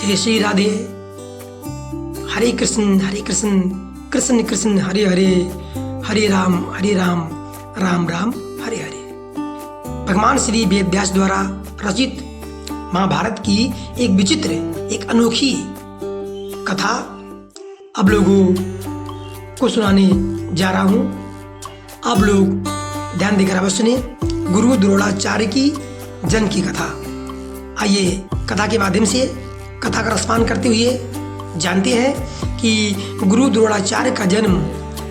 जय श्री राधे। हरे कृष्ण कृष्ण कृष्ण हरे हरे, हरे राम राम राम हरे हरे। भगवान श्री वेद व्यास द्वारा रचित महाभारत की एक विचित्र, एक अनोखी कथा अब लोगों को सुनाने जा रहा हूँ। आप लोग ध्यान देकर अवश्य सुने। गुरु द्रोणाचार्य की जन्म की कथा। आइए कथा के माध्यम से कथा का रसपान करते हुए जानते हैं कि गुरु द्रोणाचार्य का जन्म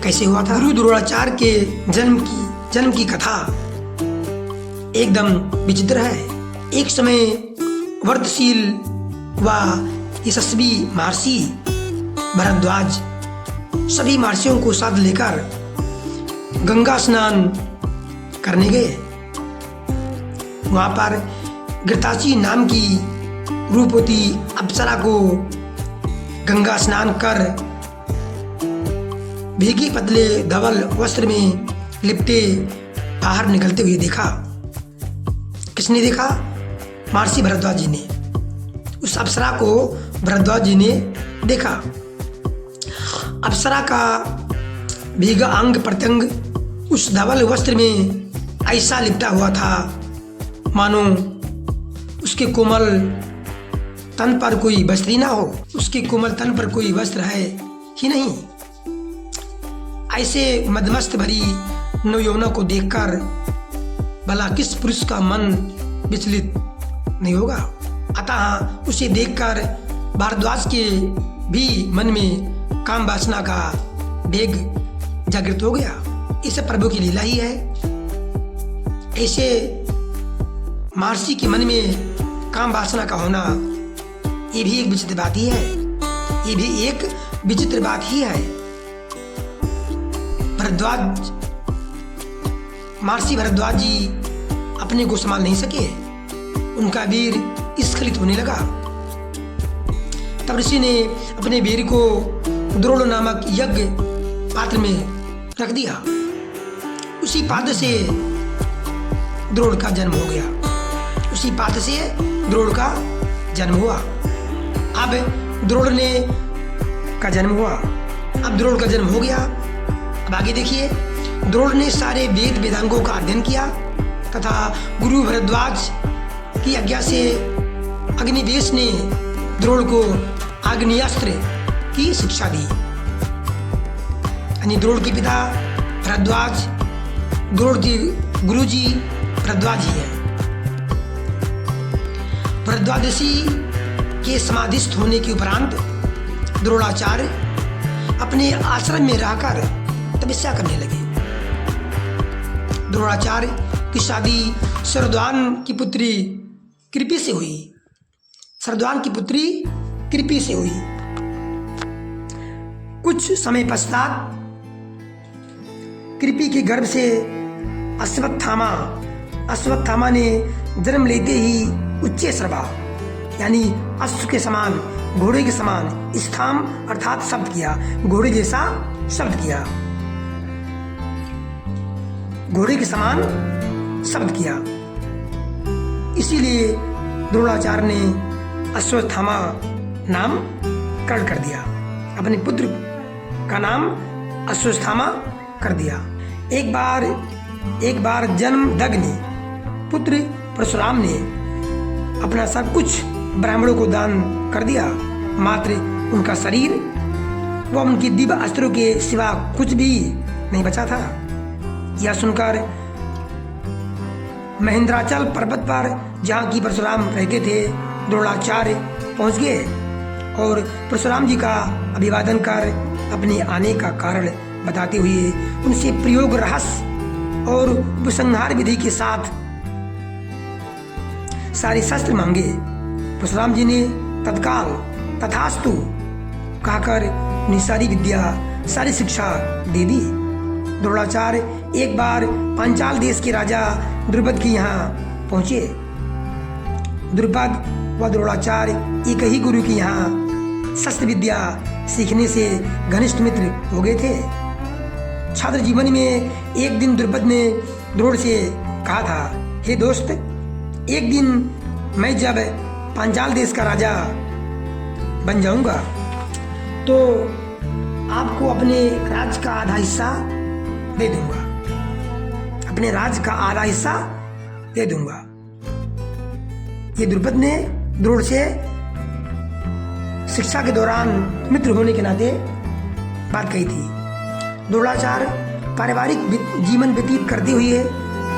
कैसे हुआ था। गुरु द्रोणाचार्य के जन्म की कथा एकदम विचित्र है। एक समय वर्तशील व यशस्वी महर्षि भरद्वाज सभी महर्षियों को साथ लेकर गंगा स्नान करने गए। वहां पर घृताची नाम की रूपवती अप्सरा को गंगा स्नान कर भीगी पतले धवल वस्त्र में लिपटे बाहर निकलते हुए देखा। किसने देखा? महर्षि भरद्वाज जी ने। उस अप्सरा को भरद्वाज जी ने देखा। अप्सरा का भीगा अंग प्रत्यंग उस धवल वस्त्र में ऐसा लिपटा हुआ था मानो उसके कोमल तन पर कोई वस्त्र ही ना हो। उसके कोमल तन पर कोई वस्त्र है ही नहीं। ऐसे मदमस्त भरी नवयौवना को देखकर भला किस पुरुष का मन विचलित नहीं होगा। अतः उसे देखकर भारद्वाज के भी मन में काम वासना का वेग जागृत हो गया। इस प्रभु की लीला ही है। ऐसे महर्षि के मन में काम वासना का होना ये भी एक विचित्र बात ही है। ये भी एक विचित्र बात ही है। महर्षि भरद्वाज जी अपने को संभाल नहीं सके। उनका वीर स्खलित होने लगा। तब ऋषि ने अपने वीर को द्रोण नामक यज्ञ पात्र में रख दिया। उसी पात्र से द्रोण का जन्म हो गया। उसी पात्र से द्रोण का जन्म हुआ। अब द्रोण का जन्म हुआ। अब द्रोण का जन्म हो गया। अब आगे देखिए। द्रोण ने सारे वेद वेदांगों का अध्ययन किया तथा गुरु भरद्वाज की आज्ञा से अग्निवेश ने द्रोण को आग्नेयास्त्र की शिक्षा दी। यानी द्रोण के पिता भरद्वाज, द्रोण के गुरु जी भरद्वाज ही है। भरद्वाज ऋषि के समाधिस्थ होने के उपरांत द्रोणाचार्य अपने आश्रम में रहकर तपस्या करने लगे। द्रोणाचार्य की शादी शरद्वान की पुत्री कृपि से हुई। शरद्वान की पुत्री कृपि से हुई। कुछ समय पश्चात कृपि के गर्भ से अश्वत्थामा ने जन्म लेते ही उच्चे श्रवा यानी अश्व के समान, घोड़े के समान, स्थाम अर्थात शब्द किया, घोड़े जैसा शब्द किया, घोड़े के समान शब्द किया। इसीलिए द्रोणाचार्य ने अश्वत्थामा नाम करण कर दिया। अपने पुत्र का नाम अश्वत्थामा कर दिया। एक बार जन्मदग्नि पुत्र परशुराम ने अपना सब कुछ ब्राह्मणों को दान कर दिया। मात्र उनका शरीर व उनकी दिव्य अस्त्रों के सिवा कुछ भी नहीं बचा था। यह सुनकर महेंद्राचल पर्वत पर जहाँ की परशुराम रहते थे, द्रोणाचार्य पहुँच गए और परशुराम जी का अभिवादन कर अपने आने का कारण बताते हुए उनसे प्रयोग रहस्य और उपसंहार विधि के साथ सारे शस्त्र मांगे। परशुराम जी ने तत्काल तथास्तु कहकर उन्हें सारी विद्या, सारी शिक्षा दे दी। द्रोणाचार्य एक बार पांचाल देश के राजा द्रुपद के यहाँ पहुंचे। द्रुपद व द्रोणाचार्य एक ही गुरु के यहाँ शस्त्र विद्या सीखने से घनिष्ठ मित्र हो गए थे। छात्र जीवन में एक दिन द्रुपद ने द्रोण से कहा था, हे दोस्त, एक दिन मैं जब पांचाल देश का राजा बन जाऊंगा तो आपको अपने राज का आधा हिस्सा दे दूंगा, अपने राज का आधा हिस्सा दे दूंगा। ये द्रुपद ने द्रोण से शिक्षा के दौरान मित्र होने के नाते बात कही थी। द्रोणाचार्य पारिवारिक जीवन व्यतीत करते हुए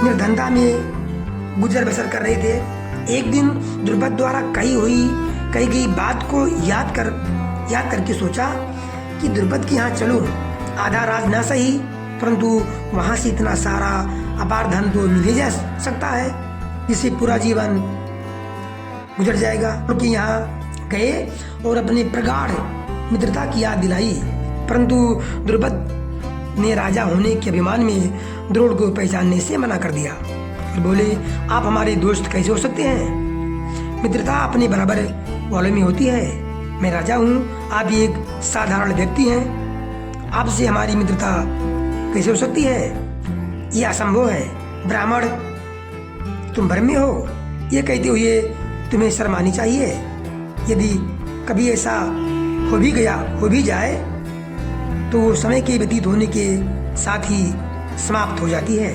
निर्धनता में गुजर बसर कर रहे थे। एक दिन द्रुपद द्वारा कही गई बात को याद करके सोचा कि द्रुपद के यहाँ चलो, आधा राज ना सही परंतु वहां से इतना सारा अपार धन तो मिल जा सकता है जिससे पूरा जीवन गुजर जाएगा। क्योंकि यहाँ गए और अपने प्रगाढ़ मित्रता की याद दिलाई, परंतु द्रुपद ने राजा होने के अभिमान में द्रोण को पहचानने से मना कर दिया और बोले, आप हमारे दोस्त कैसे हो सकते हैं? मित्रता अपने बराबर वालों में होती है। मैं राजा हूँ, आप एक साधारण व्यक्ति हैं, आपसे हमारी मित्रता कैसे हो सकती है? यह असंभव है। ब्राह्मण, तुम भ्रम में हो। ये कहते हुए तुम्हें शर्म आनी चाहिए। यदि कभी ऐसा हो भी जाए तो वो समय के व्यतीत होने के साथ ही समाप्त हो जाती है।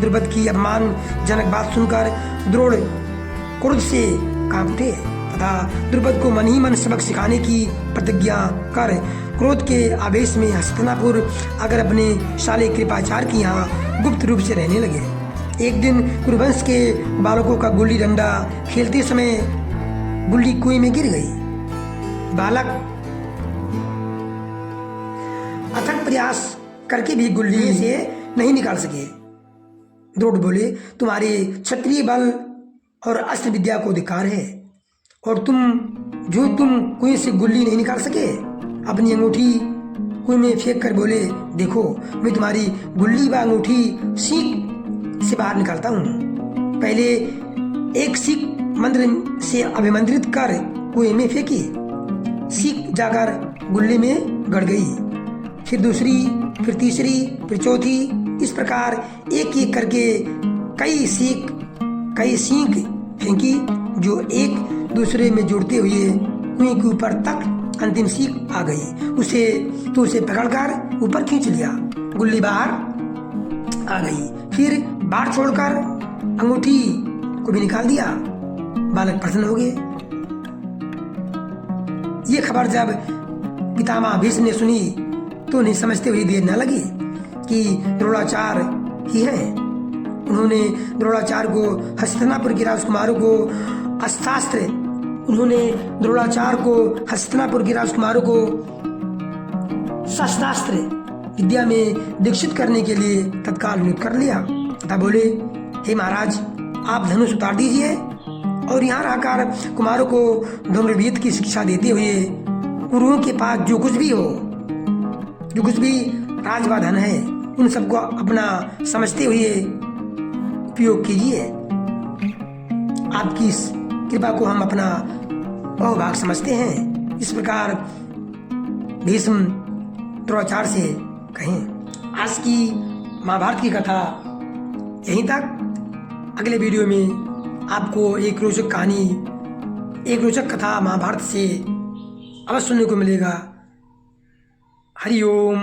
द्रुपद की अपमानजनक बात सुनकर द्रोण क्रोध से कांप उठे तथा द्रुपद को मन ही मन सबक सिखाने की प्रतिज्ञा कर क्रोध के आवेश में हस्तिनापुर आकर अपने साले कृपाचार्य के यहाँ गुप्त रूप से रहने लगे। एक दिन कुरुवंश के बालकों का गुल्ली डंडा खेलते समय गुल्ली कुएं में गिर गई। बालक अथक प्रयास करके भी गुल्ली से नहीं निकाल सके। द्रोण बोले, तुम्हारे क्षत्रिय बल और अस्त्र विद्या को धिक्कार है और तुम कुएं से गुल्ली नहीं निकाल सके। अपनी अंगूठी कुएं में फेंक कर बोले, देखो मैं तुम्हारी गुल्ली व अंगूठी सीख से बाहर निकालता हूँ। पहले एक सीख मंत्र से अभिमंत्रित कर कुएं में फेंकी, सीख जाकर गुल्ली में गड़ गई। फिर दूसरी, फिर तीसरी, फिर चौथी, इस प्रकार एक एक करके कई सीख फेंकी जो एक दूसरे में जुड़ते हुए कुएं के ऊपर तक अंतिम सीख आ गई। उसे पकड़कर ऊपर खींच लिया, गुल्ली बाहर आ गई। फिर बाढ़ छोड़कर अंगूठी को भी निकाल दिया। बालक प्रसन्न हो गए। ये खबर जब पितामह भीष्म ने सुनी तो उन्हें समझते हुए देर न लगी कि द्रोणाचार्य ही है। उन्होंने द्रोणाचार्य को हस्तिनापुर के राजकुमारों को शस्त्रास्त्र विद्या में दीक्षित करने के लिए तत्काल नियुक्त कर लिया तथा बोले, हे महाराज, आप धनुष उतार दीजिए और यहाँ रहकर कुमारों को धनुर्विद्या की शिक्षा देते हुए गुरुओं के पास जो कुछ भी राज व धन है उन सबको अपना समझते हुए उपयोग कीजिए। आपकी इस कृपा को हम अपना अहोभाग समझते हैं। इस प्रकार भीष्म द्रोणाचार्य से कहें। आज की महाभारत की कथा यहीं तक। अगले वीडियो में आपको एक रोचक कथा महाभारत से अवश्य सुनने को मिलेगा। हरि ओम।